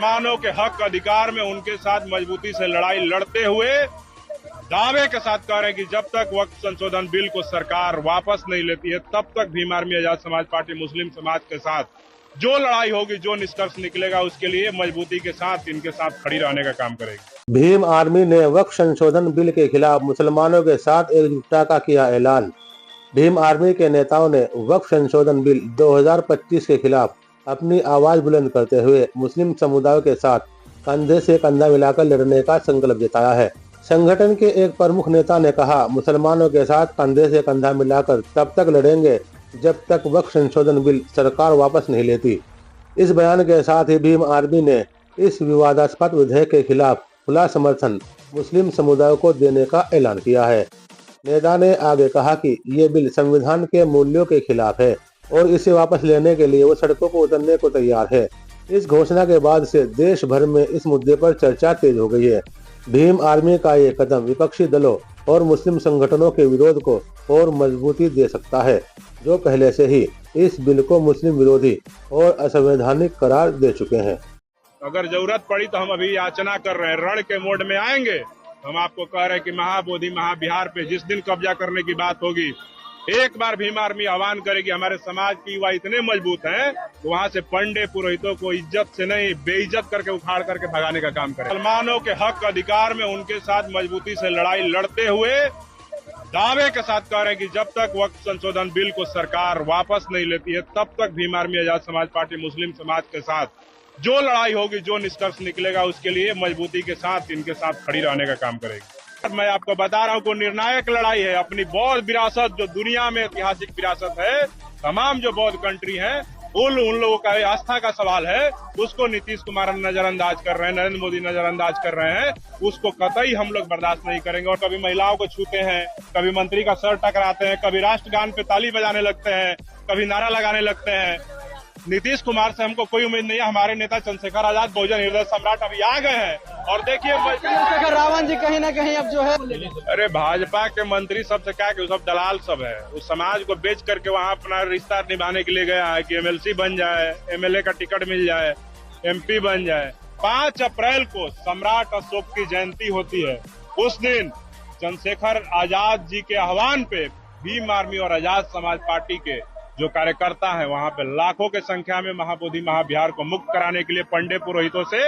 मुसलमानों के हक अधिकार में उनके साथ मजबूती से लड़ाई लड़ते हुए दावे के साथ कह रहे हैं कि जब तक वक्फ संशोधन बिल को सरकार वापस नहीं लेती है तब तक भीम आर्मी आजाद समाज पार्टी मुस्लिम समाज के साथ जो लड़ाई होगी, जो निष्कर्ष निकलेगा, उसके लिए मजबूती के साथ इनके साथ खड़ी रहने का काम करेगी। भीम आर्मी ने वक्फ संशोधन बिल के खिलाफ मुसलमानों के साथ एकजुटता का किया ऐलान। भीम आर्मी के नेताओं ने वक्फ संशोधन बिल 2025 के खिलाफ अपनी आवाज बुलंद करते हुए मुस्लिम समुदाय के साथ कंधे से कंधा मिलाकर लड़ने का संकल्प जताया है। संगठन के एक प्रमुख नेता ने कहा, मुसलमानों के साथ कंधे से कंधा मिलाकर तब तक लड़ेंगे जब तक वक्फ संशोधन बिल सरकार वापस नहीं लेती। इस बयान के साथ ही भीम आर्मी ने इस विवादास्पद विधेयक के खिलाफ खुला समर्थन मुस्लिम समुदाय को देने का ऐलान किया है। नेता ने आगे कहा कि ये बिल संविधान के मूल्यों के खिलाफ है और इसे वापस लेने के लिए वो सड़कों को उतरने को तैयार है। इस घोषणा के बाद से देश भर में इस मुद्दे पर चर्चा तेज हो गई है। भीम आर्मी का ये कदम विपक्षी दलों और मुस्लिम संगठनों के विरोध को और मजबूती दे सकता है, जो पहले से ही इस बिल को मुस्लिम विरोधी और असंवैधानिक करार दे चुके हैं। अगर जरूरत पड़ी तो हम अभी याचना कर रहे हैं, रण के मोड में आएंगे। हम आपको कह रहे हैं कि महाबोधि महाबिहार पे जिस दिन कब्जा करने की बात होगी, एक बार भीम आर्मी आह्वान करेगी। हमारे समाज की युवा इतने मजबूत हैं तो वहां से पंडे पुरोहितों को इज्जत से नहीं बेइज्जत करके उखाड़ करके भगाने का काम करें। मुसलमानों के हक अधिकार में उनके साथ मजबूती से लड़ाई लड़ते हुए दावे के साथ कह रहे हैं कि जब तक वक्फ संशोधन बिल को सरकार वापस नहीं लेती है तब तक भीम आर्मी आजाद समाज पार्टी मुस्लिम समाज के साथ जो लड़ाई होगी, जो निष्कर्ष निकलेगा, उसके लिए मजबूती के साथ इनके साथ खड़ी रहने का काम करेगी। मैं आपको बता रहा हूँ कि निर्णायक लड़ाई है। अपनी बौद्ध विरासत जो दुनिया में ऐतिहासिक विरासत है, तमाम जो बौद्ध कंट्री है उन लोगों का आस्था का सवाल है, उसको नीतीश कुमार नजरअंदाज कर रहे हैं, नरेंद्र मोदी नजरअंदाज कर रहे हैं। उसको कतई हम लोग बर्दाश्त नहीं करेंगे। और कभी महिलाओं को छूते हैं, कभी मंत्री का सर टकराते हैं, कभी राष्ट्रगान पे ताली बजाने लगते हैं, कभी नारा लगाने लगते हैं। नीतीश कुमार से हमको कोई उम्मीद नहीं है। हमारे नेता चंद्रशेखर आजाद बहुजन हृदय सम्राट अभी आ गए हैं और देखिए चंद्रशेखर रावण जी कहीं ना कहीं अब जो है, अरे भाजपा के मंत्री सबसे क्या कि सब दलाल सब है। उस समाज को बेच करके वहाँ अपना रिश्ता निभाने के लिए गया है कि एमएलसी बन जाए, एमएलए का टिकट मिल जाए, एमपी बन जाए। 5 अप्रैल को सम्राट अशोक की जयंती होती है। उस दिन चंद्रशेखर आजाद जी के आह्वान पे भीम आर्मी और आजाद समाज पार्टी के जो कार्यकर्ता हैं वहां पे लाखों के संख्या में महाबोधि महाबिहार को मुक्त कराने के लिए पंडे पुरोहितों से